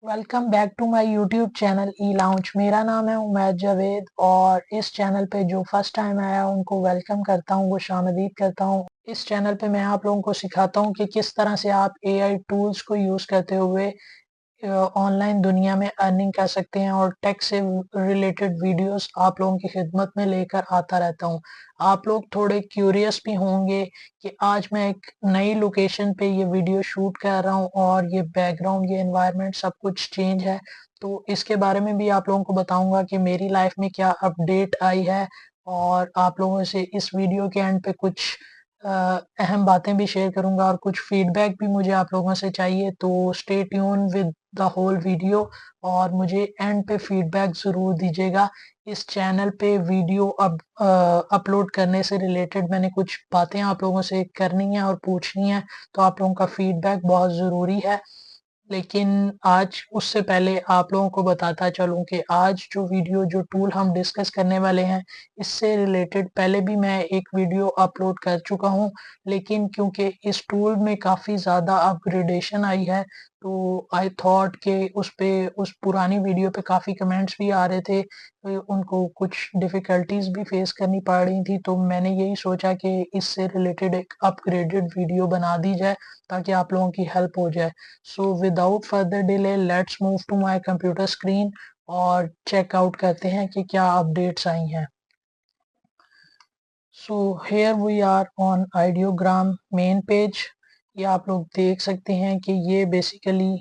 Welcome back to my YouTube channel E lounge. मेरा नाम है उमैद जावेद और इस चैनल पे जो फर्स्ट टाइम आया उनको वेलकम करता हूँ, खुशामदीद करता हूँ। इस चैनल पे मैं आप लोगों को सिखाता हूँ कि किस तरह से आप एआई टूल्स को यूज़ करते हुए ऑनलाइन दुनिया में अर्निंग कर सकते हैं और टेक से रिलेटेड वीडियोस आप लोगों की खिदमत में लेकर आता रहता हूँ। आप लोग थोड़े क्यूरियस भी होंगे कि आज मैं एक नई लोकेशन पे ये वीडियो शूट कर रहा हूँ और ये बैकग्राउंड, ये एनवायरनमेंट सब कुछ चेंज है। तो इसके बारे में भी आप लोगों को बताऊंगा कि मेरी लाइफ में क्या अपडेट आई है और आप लोगों से इस वीडियो के एंड पे कुछ अहम बातें भी शेयर करूंगा और कुछ फीडबैक भी मुझे आप लोगों से चाहिए। तो stay tune with the whole video और मुझे एंड पे फीडबैक ज़रूर दीजिएगा। इस चैनल पे वीडियो अपलोड करने से रिलेटेड मैंने कुछ बातें आप लोगों से करनी है और पूछनी है, तो आप लोगों का फीडबैक बहुत ज़रूरी है। लेकिन आज उससे पहले आप लोगों को बताता चलूं कि आज जो टूल हम डिस्कस करने वाले हैं, इससे रिलेटेड पहले भी मैं एक वीडियो अपलोड कर चुका हूं। लेकिन क्योंकि इस टूल में काफ़ी ज़्यादा अपग्रेडेशन आई है, तो आई थॉट कि उस पुरानी वीडियो पे काफ़ी कमेंट्स भी आ रहे थे, तो उनको कुछ डिफ़िकल्टीज भी फेस करनी पड़ रही थी। तो मैंने यही सोचा कि इससे रिलेटेड एक अपग्रेडेड वीडियो बना दी जाए ताकि आप लोगों की हेल्प हो जाए। So without further delay let's move to my computer screen और चेक आउट करते हैं कि क्या अपडेट्स आई हैं। So here we are on Ideogram main page. ये आप लोग देख सकते हैं कि ये बेसिकली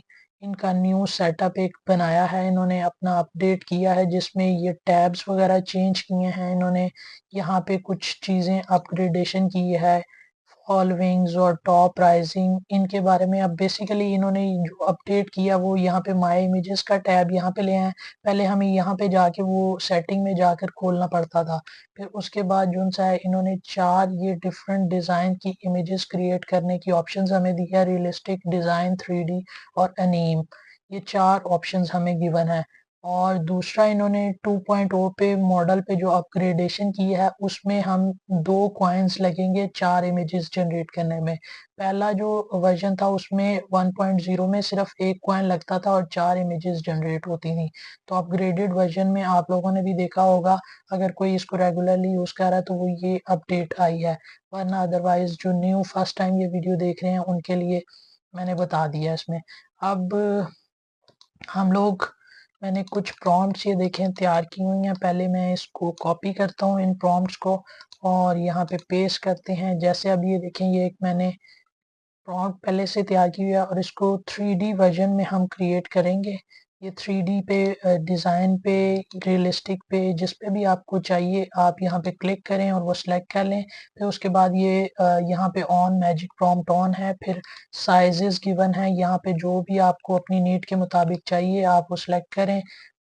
इनका न्यू सेटअप एक बनाया है, इन्होंने अपना अपडेट किया है जिसमें ये टैब्स वगैरह चेंज किए हैं इन्होंने। यहाँ पे कुछ चीज़ें अपग्रेडेशन की है, फॉलोइंग्स और टॉप राइजिंग, इनके बारे में। अब बेसिकली इन्होंने जो अपडेट किया वो यहाँ पे माय इमेजेस का टैब यहाँ पे ले आए हैं। पहले हमें यहाँ पे जाके वो सेटिंग में जाकर खोलना पड़ता था। फिर उसके बाद जो सा है इन्होंने 4 ये डिफरेंट डिज़ाइन की इमेजेस क्रिएट करने की ऑप्शंस हमें दी है, रियलिस्टिक, डिज़ाइन, 3D और एनीम। ये 4 ऑप्शंस हमें गिवन है। और दूसरा इन्होंने 2.0 पे मॉडल पे जो अपग्रेडेशन की है उसमें हम 2 कॉइन्स लगेंगे 4 इमेजेस जनरेट करने में। पहला जो वर्जन था उसमें 1.0 में सिर्फ 1 कॉइन लगता था और 4 इमेजेस जनरेट होती थी। तो अपग्रेडेड वर्जन में आप लोगों ने भी देखा होगा, अगर कोई इसको रेगुलरली यूज़ कर रहा है तो वो ये अपडेट आई है। वरना अदरवाइज जो न्यू फर्स्ट टाइम ये वीडियो देख रहे हैं उनके लिए मैंने बता दिया इसमें। अब हम लोग मैंने कुछ प्रॉम्प्ट्स ये देखें तैयार की हुई हैं। पहले मैं इसको कॉपी करता हूँ इन प्रॉम्प्ट्स को और यहाँ पे पेस्ट करते हैं। जैसे अब ये देखें, ये एक मैंने प्रॉम्प्ट पहले से तैयार की हुई है और इसको 3D वर्जन में हम क्रिएट करेंगे। ये 3D पे, डिज़ाइन पे, रियलिस्टिक पे, जिस पे भी आपको चाहिए आप यहाँ पे क्लिक करें और वो सिलेक्ट कर लें। फिर उसके बाद ये यहाँ पे ऑन मैजिक प्रॉम्प्ट ऑन है, फिर साइजेस गिवन है। यहाँ पे जो भी आपको अपनी नीड के मुताबिक चाहिए आप वो सिलेक्ट करें,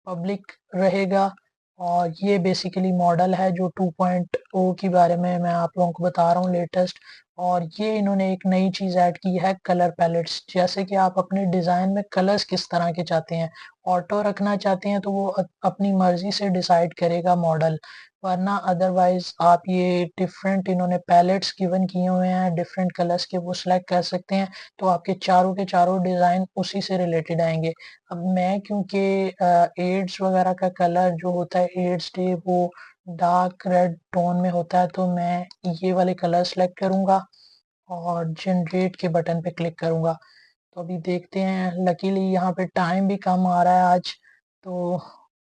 पब्लिक रहेगा। और ये बेसिकली मॉडल है जो 2.0 के बारे में मैं आप लोगों को बता रहा हूँ, लेटेस्ट। और ये इन्होंने एक नई चीज़ ऐड की है, कलर पैलेट्स। जैसे कि आप अपने डिज़ाइन में कलर्स किस तरह के चाहते हैं, ऑटो रखना चाहते हैं तो वो अपनी मर्जी से डिसाइड करेगा मॉडल। वरना अदरवाइज आप ये डिफरेंट इन्होंने पैलेट्स गिवन किए हुए हैं डिफरेंट कलर्स के, वो सिलेक्ट कर सकते हैं। तो आपके चारों के चारों डिज़ाइन उसी से रिलेटेड आएंगे। अब मैं क्योंकि एड्स वगैरह का कलर जो होता है एड्स डे वो डार्क रेड टोन में होता है, तो मैं ये वाले कलर सेलेक्ट करूंगा और जनरेट के बटन पे क्लिक करूंगा। तो अभी देखते हैं, लकीली यहाँ पे टाइम भी कम आ रहा है आज। तो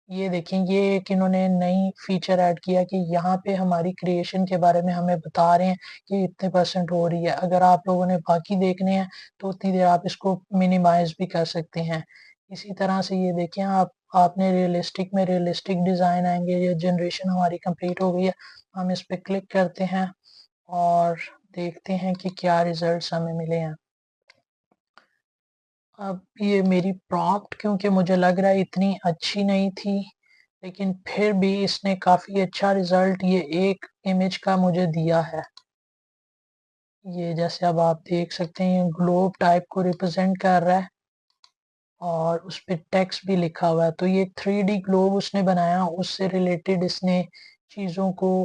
ये देखें, ये एक इन्होंने नई फीचर ऐड किया कि यहाँ पे हमारी क्रिएशन के बारे में हमें बता रहे हैं कि इतने परसेंट हो रही है। अगर आप लोगों ने बाकी देखने हैं तो उतनी देर आप इसको मिनिमाइज भी कर सकते हैं। इसी तरह से ये देखें, आपने रियलिस्टिक में रियलिस्टिक डिज़ाइन आएंगे। ये जनरेशन हमारी कंप्लीट हो गई है। हम इस पे क्लिक करते हैं और देखते हैं कि क्या रिजल्ट्स हमें मिले हैं। अब ये मेरी प्रॉम्प्ट क्योंकि मुझे लग रहा है इतनी अच्छी नहीं थी, लेकिन फिर भी इसने काफ़ी अच्छा रिजल्ट ये एक इमेज का मुझे दिया है। ये जैसे अब आप देख सकते हैं, ये ग्लोब टाइप को रिप्रेजेंट कर रहा है और उस पे टेक्स्ट भी लिखा हुआ है। तो ये 3D ग्लोब उसने बनाया, उससे रिलेटेड इसने चीज़ों को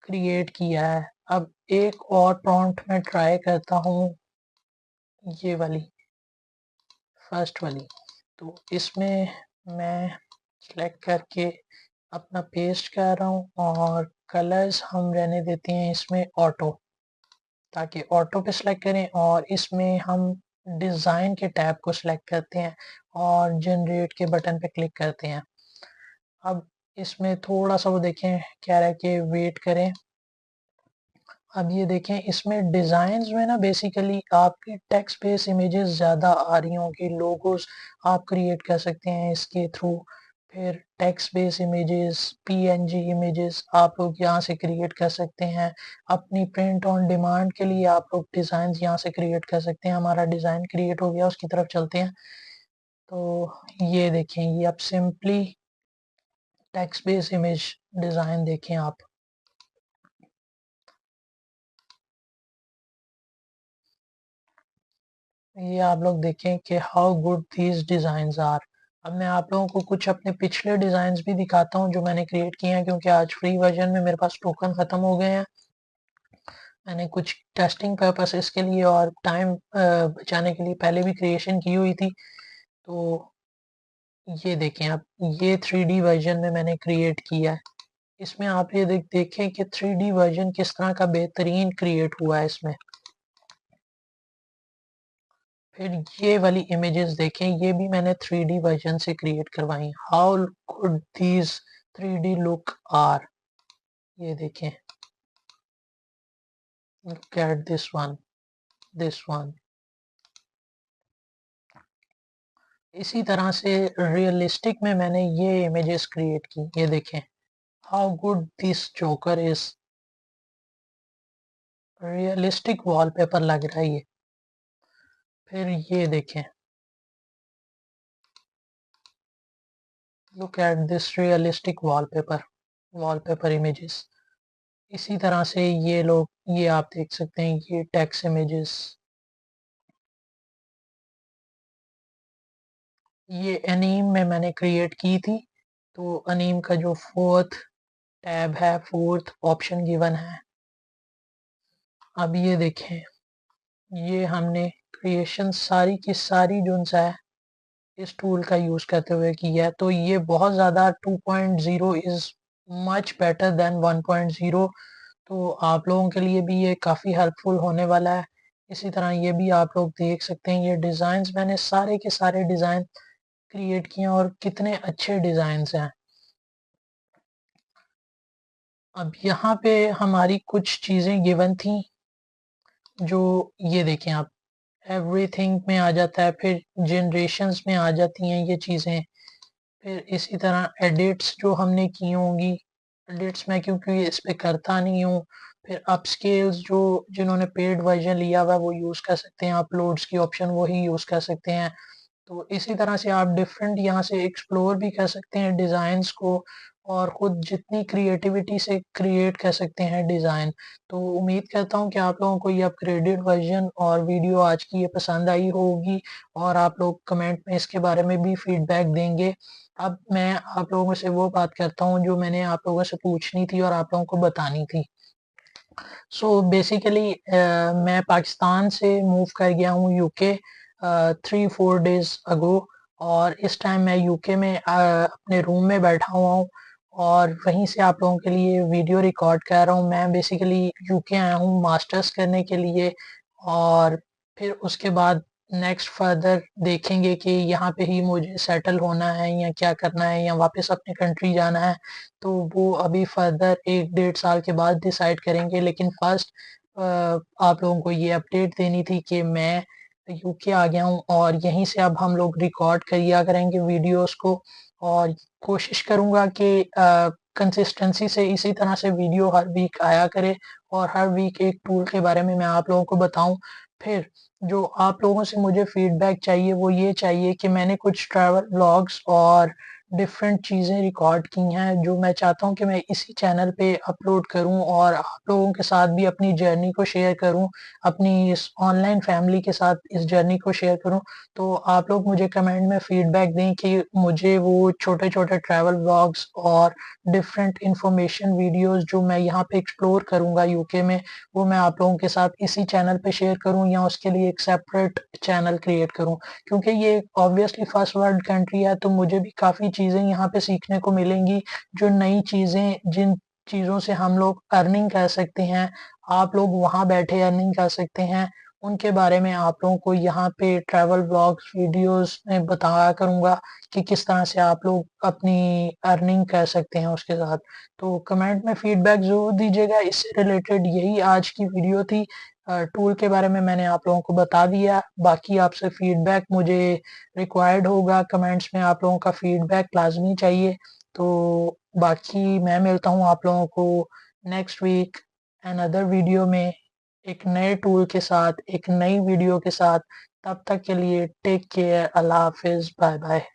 क्रिएट किया है। अब एक और प्रॉम्प्ट मैं ट्राई करता हूँ, ये वाली, फर्स्ट वाली। तो इसमें मैं सेलेक्ट करके अपना पेस्ट कर रहा हूँ और कलर्स हम रहने देते हैं इसमें ऑटो, ताकि ऑटो पे सेलेक्ट करें और इसमें हम डिज़ाइन के टैब को सिलेक्ट करते हैं और जनरेट के बटन पे क्लिक करते हैं। अब इसमें थोड़ा सा वो देखें कह रहा है कि वेट करें। अब ये देखें इसमें डिज़ाइंस में ना बेसिकली आपकी टेक्स्ट बेस इमेजेस ज़्यादा आ रही होंगी, लोगोस आप क्रिएट कर सकते हैं इसके थ्रू। फिर text base images, PNG images आप लोग यहाँ से क्रिएट कर सकते हैं। अपनी प्रिंट ऑन डिमांड के लिए आप लोग डिज़ाइंस यहाँ से क्रिएट कर सकते हैं। हमारा डिज़ाइन क्रिएट हो गया, उसकी तरफ चलते हैं। तो ये देखें, ये आप simply text base image design देखें आप। ये आप लोग देखें कि how good these designs are. अब मैं आप लोगों को कुछ अपने पिछले डिज़ाइंस भी दिखाता हूँ जो मैंने क्रिएट किए हैं, क्योंकि आज फ्री वर्जन में मेरे पास टोकन ख़त्म हो गए हैं। मैंने कुछ टेस्टिंग पर्पसेस के लिए और टाइम बचाने के लिए पहले भी क्रिएशन की हुई थी। तो ये देखें आप, ये 3D वर्जन में मैंने क्रिएट किया है। इसमें आप ये देखें कि 3D वर्जन किस तरह का बेहतरीन क्रिएट हुआ है इसमें। फिर ये वाली इमेजेस देखें, ये भी मैंने 3D वर्जन से क्रिएट करवाई। How good these 3D look are. ये देखें, look at this one, this one. इसी तरह से रियलिस्टिक में मैंने ये इमेजेस क्रिएट की। ये देखें how good this joker is. Realistic wallpaper लग रहा है ये। फिर ये देखें, look at this realistic wallpaper images. इसी तरह से ये लोग, ये आप देख सकते हैं, ये टेक्स्ट इमेजेस। ये अनीम में मैंने क्रिएट की थी। तो अनीम का जो फोर्थ टैब है, फोर्थ ऑप्शन गिवन है। अब ये देखें, ये हमने क्रिएशन सारी की सारी जो सा है इस टूल का यूज करते हुए किया है। तो ये बहुत ज़्यादा 2.0 इज़ मच बेटर देन 1.0। तो आप लोगों के लिए भी ये काफ़ी हेल्पफुल होने वाला है। इसी तरह ये भी आप लोग देख सकते हैं, ये डिज़ाइंस मैंने सारे के सारे डिज़ाइन क्रिएट किए हैं और कितने अच्छे डिज़ाइंस हैं। अब यहाँ पे हमारी कुछ चीज़ें गिवन थी, जो ये देखें आप, एवरीथिंग में आ जाता है, फिर जनरेशंस में आ जाती हैं ये चीज़ें। फिर इसी तरह एडिट्स जो हमने की होंगी, एडिट्स मैं क्योंकि इस पे करता नहीं हूँ। फिर अपस्केल्स जो जिन्होंने पेड वर्जन लिया हुआ है वो यूज़ कर सकते हैं, अपलोड्स की ऑप्शन वही यूज़ कर सकते हैं। तो इसी तरह से आप डिफरेंट यहाँ से एक्सप्लोर भी कर सकते हैं डिज़ाइंस को, और ख़ुद जितनी क्रिएटिविटी से क्रिएट कर सकते हैं डिज़ाइन। तो उम्मीद करता हूँ कि आप लोगों को ये अपग्रेडेड वर्जन और वीडियो आज की ये पसंद आई होगी, और आप लोग कमेंट में इसके बारे में भी फीडबैक देंगे। अब मैं आप लोगों से वो बात करता हूँ जो मैंने आप लोगों से पूछनी थी और आप लोगों को बतानी थी। सो बेसिकली मैं पाकिस्तान से मूव कर गया हूँ यूके 3-4 डेज अगो, और इस टाइम मैं यूके में अपने रूम में बैठा हुआ हूँ और वहीं से आप लोगों के लिए वीडियो रिकॉर्ड कर रहा हूँ। मैं बेसिकली यूके आया हूँ मास्टर्स करने के लिए, और फिर उसके बाद नेक्स्ट फर्दर देखेंगे कि यहाँ पे ही मुझे सेटल होना है या क्या करना है, या वापस अपनी कंट्री जाना है। तो वो अभी फर्दर 1-1.5 साल के बाद डिसाइड करेंगे। लेकिन फर्स्ट आप लोगों को ये अपडेट देनी थी कि मैं यूके आ गया हूँ, और यहीं से अब हम लोग रिकॉर्ड किया करेंगे वीडियोस को, और कोशिश करूँगा कि कंसिस्टेंसी से इसी तरह से वीडियो हर वीक आया करे, और हर वीक एक टूल के बारे में मैं आप लोगों को बताऊं। फिर जो आप लोगों से मुझे फीडबैक चाहिए वो ये चाहिए कि मैंने कुछ ट्रैवल व्लॉग्स और डिफरेंट चीज़ें रिकॉर्ड की हैं जो मैं चाहता हूँ कि मैं इसी चैनल पे अपलोड करूँ और आप लोगों के साथ भी अपनी जर्नी को शेयर करूँ, अपनी इस ऑनलाइन फैमिली के साथ इस जर्नी को शेयर करूँ। तो आप लोग मुझे कमेंट में फीडबैक दें कि मुझे वो छोटे-छोटे ट्रैवल व्लॉग्स और डिफरेंट इन्फॉर्मेशन वीडियोज़ जो मैं यहाँ पे एक्सप्लोर करूँगा यूके में, वो मैं आप लोगों के साथ इसी चैनल पे शेयर करूँ या उसके लिए एक सेपरेट चैनल क्रिएट करूँ। क्योंकि ये ऑब्वियसली फर्स्ट वर्ल्ड कंट्री है, तो मुझे भी काफ़ी चीज़ें यहाँ पे सीखने को मिलेंगी, जो नई चीज़ें जिन चीज़ों से हम लोग अर्निंग कर सकते हैं, आप लोग वहाँ बैठे अर्निंग कर सकते हैं, उनके बारे में आप लोगों को यहाँ पे ट्रैवल व्लॉग्स, वीडियोज़ में बताया करूँगा कि किस तरह से आप लोग अपनी अर्निंग कर सकते हैं उसके साथ। तो कमेंट में फीडबैक ज़रूर दीजिएगा, इससे रिलेटेड यही आज की वीडियो थी। टूल के बारे में मैंने आप लोगों को बता दिया, बाकी आपसे फीडबैक मुझे रिक्वायर्ड होगा, कमेंट्स में आप लोगों का फीडबैक लाज़मी चाहिए। तो बाकी मैं मिलता हूँ आप लोगों को नेक्स्ट वीक अनदर वीडियो में, एक नए टूल के साथ, एक नई वीडियो के साथ। तब तक के लिए टेक केयर, अल्लाह हाफ़िज़, बाय बाय।